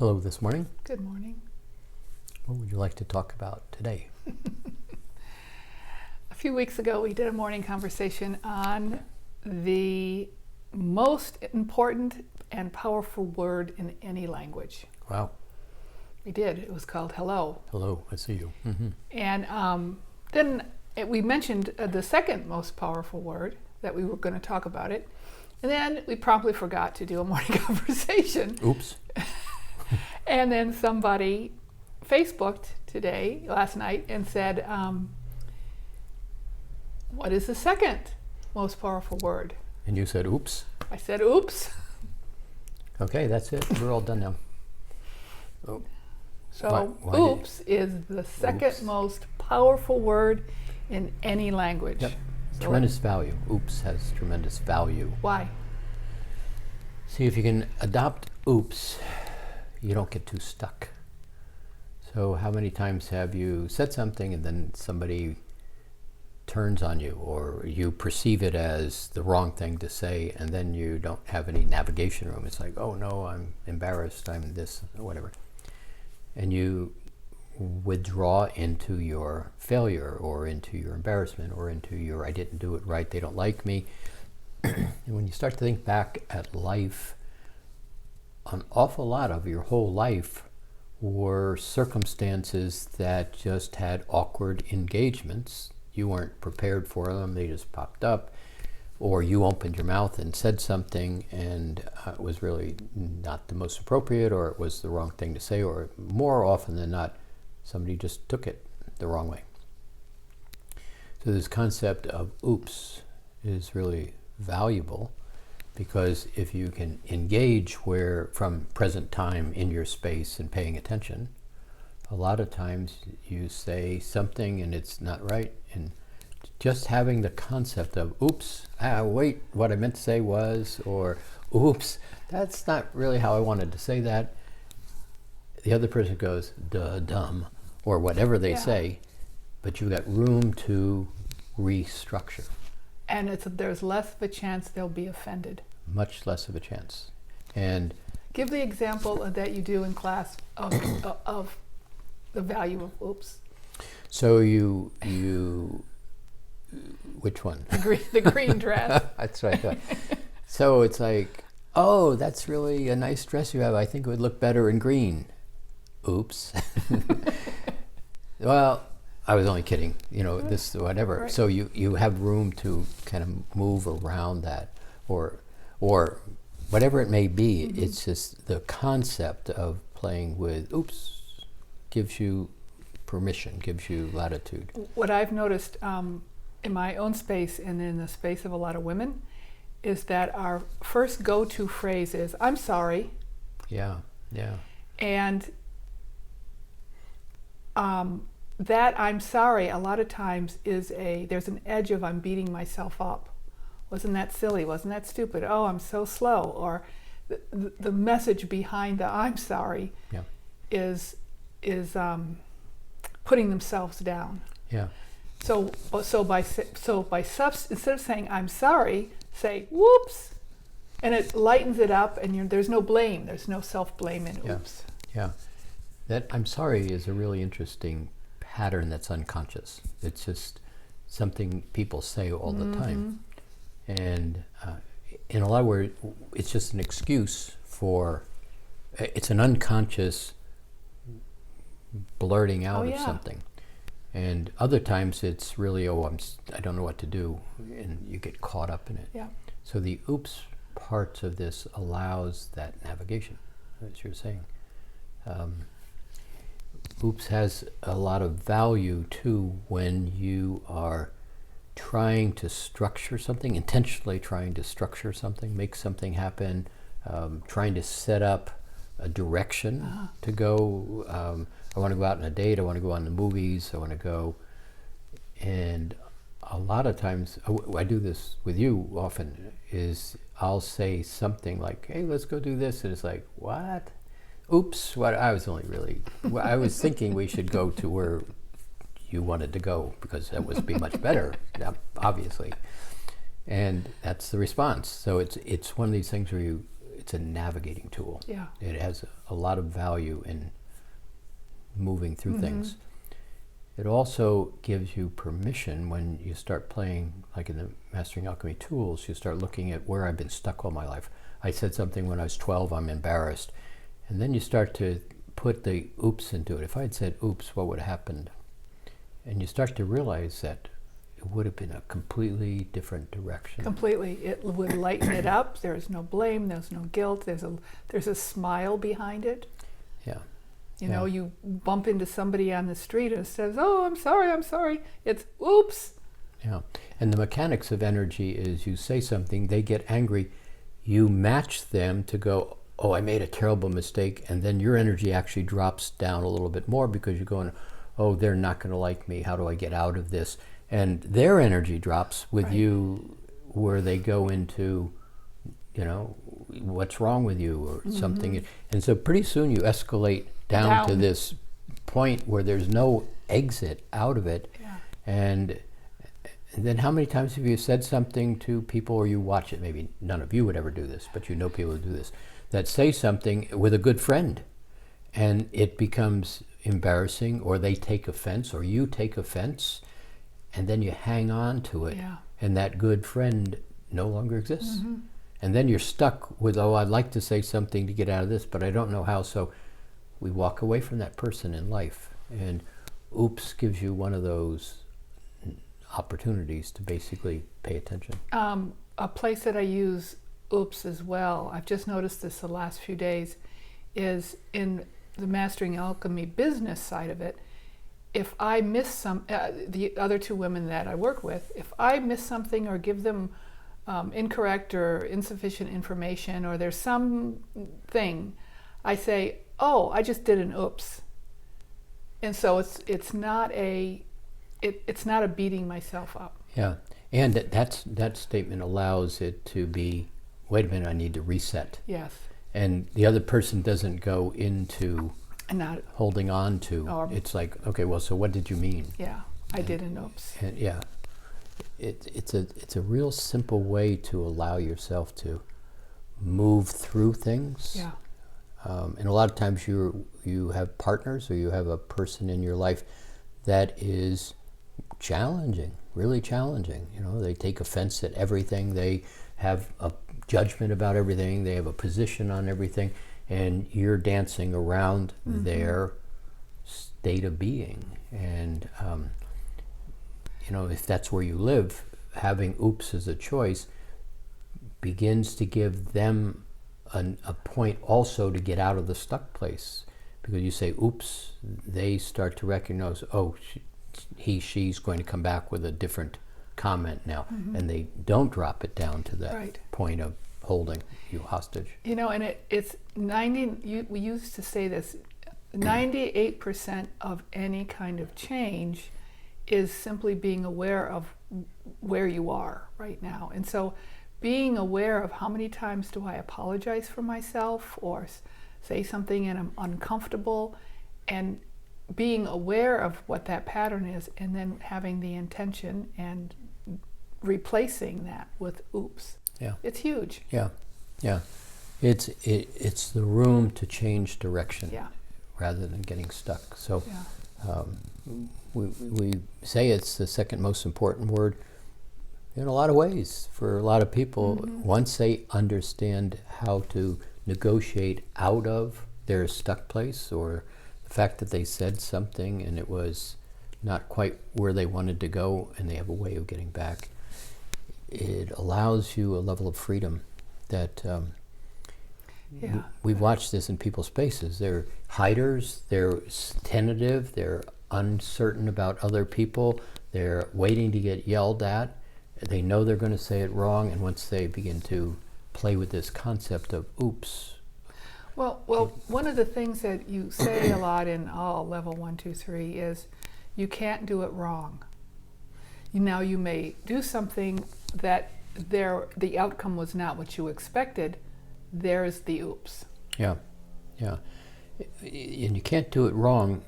Hello this morning. Good morning. What would you like to talk about today? A few weeks ago, we did a morning conversation on the most important and powerful word in any language. Wow. We did. It was called hello. Hello, I see you. Mm-hmm. And then we mentioned the second most powerful word that we were going to talk about it. And then we promptly forgot to do a morning conversation. Oops. And then somebody Facebooked last night, and said, what is the second most powerful word? And you said oops? I said, oops. Okay, that's it. We're all done now. Oh. So, Why oops is the second most powerful word in any language. Yep. So Tremendous value. Oops has tremendous value. Why? See, if you can adopt oops, you don't get too stuck. So how many times have you said something and then somebody turns on you, or you perceive it as the wrong thing to say, and then you don't have any navigation room? It's like, oh no, I'm embarrassed, I'm this, or whatever. And you withdraw into your failure, or into your embarrassment, or into your I didn't do it right, they don't like me. And when you start to think back at life, an awful lot of your whole life were circumstances that just had awkward engagements. You weren't prepared for them, they just popped up. Or you opened your mouth and said something and it was really not the most appropriate, or it was the wrong thing to say, or more often than not, somebody just took it the wrong way. So this concept of oops is really valuable, because if you can engage from present time in your space and paying attention, a lot of times you say something and it's not right, and just having the concept of oops, wait, what I meant to say was, or oops, that's not really how I wanted to say that. The other person goes, duh, dumb, or whatever they say, but you've got room to restructure. And there's less of a chance they'll be offended. Much less of a chance. And give the example that you do in class of the value of oops. So you which one? The green dress. That's what I thought. So it's like, oh, that's really a nice dress you have. I think it would look better in green. Oops. Well, I was only kidding. This, whatever. Right. So you have room to kind of move around that, or whatever it may be. Mm-hmm. It's just the concept of playing with oops gives you permission, gives you latitude. What I've noticed in my own space and in the space of a lot of women is that our first go-to phrase is, I'm sorry. Yeah. And that I'm sorry a lot of times there's an edge of I'm beating myself up. Wasn't that silly? Wasn't that stupid? Oh, I'm so slow. Or the message behind the I'm sorry is putting themselves down. Yeah. So instead of saying I'm sorry, say whoops, and it lightens it up, and there's no blame. There's no self-blame in oops. Yeah. That I'm sorry is a really interesting pattern that's unconscious. It's just something people say all the time. And in a lot of ways, it's just an excuse it's an unconscious blurting out of something. And other times it's really, I don't know what to do, and you get caught up in it. Yeah. So the oops part of this allows that navigation, as you're saying. Oops has a lot of value too when you are trying to structure something, intentionally trying to structure something, make something happen, trying to set up a direction to go. I want to go out on a date, I want to go on the movies, I want to go. And a lot of times, I do this with you often, is I'll say something like, hey, let's go do this. And it's like, what? Oops, what? I was thinking we should go to where you wanted to go, because that would be much better, obviously. And that's the response. So it's one of these things where it's a navigating tool. Yeah. It has a lot of value in moving through things. It also gives you permission when you start playing, like in the Mastering Alchemy tools, you start looking at where I've been stuck all my life. I said something when I was 12, I'm embarrassed. And then you start to put the oops into it. If I had said oops, what would have happened? And you start to realize that it would have been a completely different direction. Completely. It would lighten it up. There's no blame, there's no guilt, there's a smile behind it. Yeah. You know, you bump into somebody on the street and it says, oh, I'm sorry. It's oops. Yeah. And the mechanics of energy is you say something, they get angry, you match them to go, oh, I made a terrible mistake, and then your energy actually drops down a little bit more because you're going, oh, they're not going to like me, how do I get out of this? And their energy drops with you, where they go into, you know, what's wrong with you or something. And so pretty soon you escalate down to this point where there's no exit out of it. Yeah. And then how many times have you said something to people, or you watch it, maybe none of you would ever do this, but you know people who do this, that say something with a good friend, and it becomes embarrassing, or they take offense, or you take offense, and then you hang on to it, and that good friend no longer exists. And then you're stuck with, oh, I'd like to say something to get out of this, but I don't know how, so we walk away from that person in life. And oops gives you one of those opportunities to basically pay attention. A place that I use oops as well, I've just noticed this the last few days, is in the Mastering Alchemy business side of it. If I miss the other two women that I work with, if I miss something or give them incorrect or insufficient information, or there's something, I say, oh, I just did an oops. And so it's not a beating myself up. Yeah, and that statement allows it to be, wait a minute, I need to reset. Yes. And the other person doesn't go into not holding on to. It's like, okay, well, so what did you mean? Yeah, I did an oops. And yeah, it's a real simple way to allow yourself to move through things. Yeah. And a lot of times you have partners, or you have a person in your life that is challenging, really challenging. You know, they take offense at everything. They have a judgment about everything. They have a position on everything, and you're dancing around their state of being. And you know, if that's where you live, having oops as a choice begins to give them a point also to get out of the stuck place. Because you say oops, they start to recognize, oh, she's going to come back with a different comment now, and they don't drop it down to that point of holding you hostage. You know, and it's 90. We used to say this: 98% of any kind of change is simply being aware of where you are right now. And so, being aware of how many times do I apologize for myself or say something and I'm uncomfortable, and being aware of what that pattern is, and then having the intention and replacing that with oops. Yeah. It's huge. Yeah. Yeah. It's the room to change direction rather than getting stuck. So we say it's the second most important word in a lot of ways for a lot of people. Once they understand how to negotiate out of their stuck place, or the fact that they said something and it was not quite where they wanted to go, and they have a way of getting back, it allows you a level of freedom that we've watched this in people's spaces. They're hiders, they're tentative, they're uncertain about other people, they're waiting to get yelled at, they know they're going to say it wrong, and once they begin to play with this concept of oops. Well, one of the things that you say a lot in all level 1, 2, 3 is you can't do it wrong. Now you may do something that the outcome was not what you expected. There's the oops. Yeah. And you can't do it wrong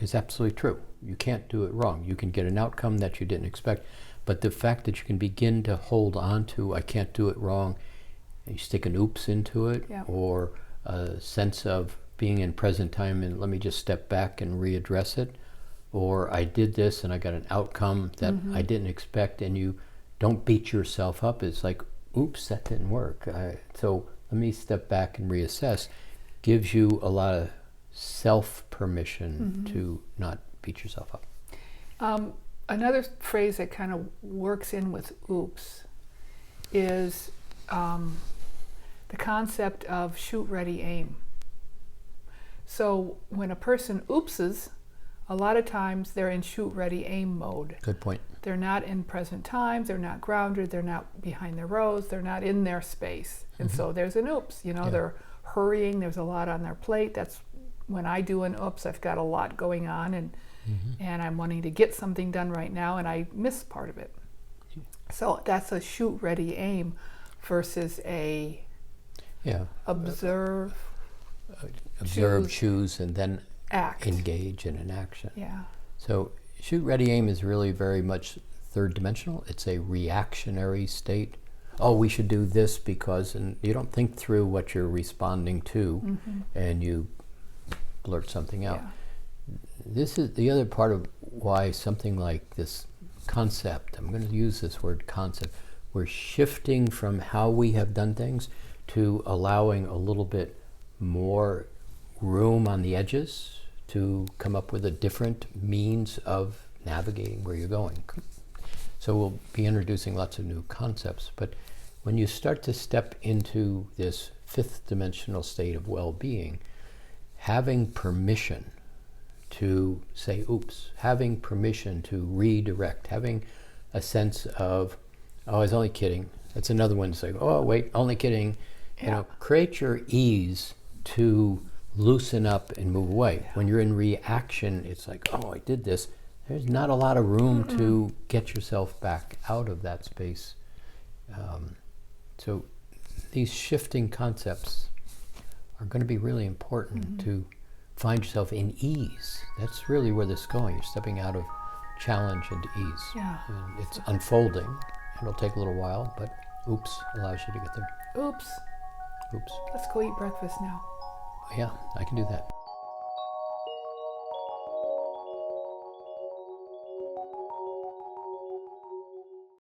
is absolutely true. You can't do it wrong. You can get an outcome that you didn't expect, but the fact that you can begin to hold on to, I can't do it wrong, you stick an oops into it, Yeah. or a sense of being in present time and let me just step back and readdress it, or I did this and I got an outcome that I didn't expect, and you don't beat yourself up. It's like, oops, that didn't work. So let me step back and reassess. Gives you a lot of self-permission to not beat yourself up. Another phrase that kind of works in with oops is the concept of shoot, ready, aim. So when a person oopses, a lot of times they're in shoot, ready, aim mode. Good point. They're not in present times, they're not grounded, they're not behind their rows, they're not in their space. And so there's an oops, they're hurrying, there's a lot on their plate. That's when I do an oops, I've got a lot going on and I'm wanting to get something done right now and I miss part of it. So that's a shoot, ready, aim versus a observe, choose, and then act. Engage in an action. Yeah. So shoot, ready, aim is really very much third dimensional. It's a reactionary state. Oh, we should do this because, and you don't think through what you're responding to, and you blurt something out. Yeah. This is the other part of why something like this concept, I'm going to use this word concept, we're shifting from how we have done things to allowing a little bit more room on the edges to come up with a different means of navigating where you're going. So we'll be introducing lots of new concepts, but when you start to step into this fifth dimensional state of well-being, having permission to say oops, having permission to redirect, having a sense of, oh, I was only kidding. That's another one to say, oh, wait, only kidding. Create your ease to loosen up and move away. Yeah. When you're in reaction, it's like, oh, I did this. There's not a lot of room to get yourself back out of that space. So these shifting concepts are going to be really important to find yourself in ease. That's really where this is going. You're stepping out of challenge into ease. Yeah. And it's unfolding. It'll take a little while, but oops allows you to get there. Oops. Oops. Let's go eat breakfast now. Yeah, I can do that.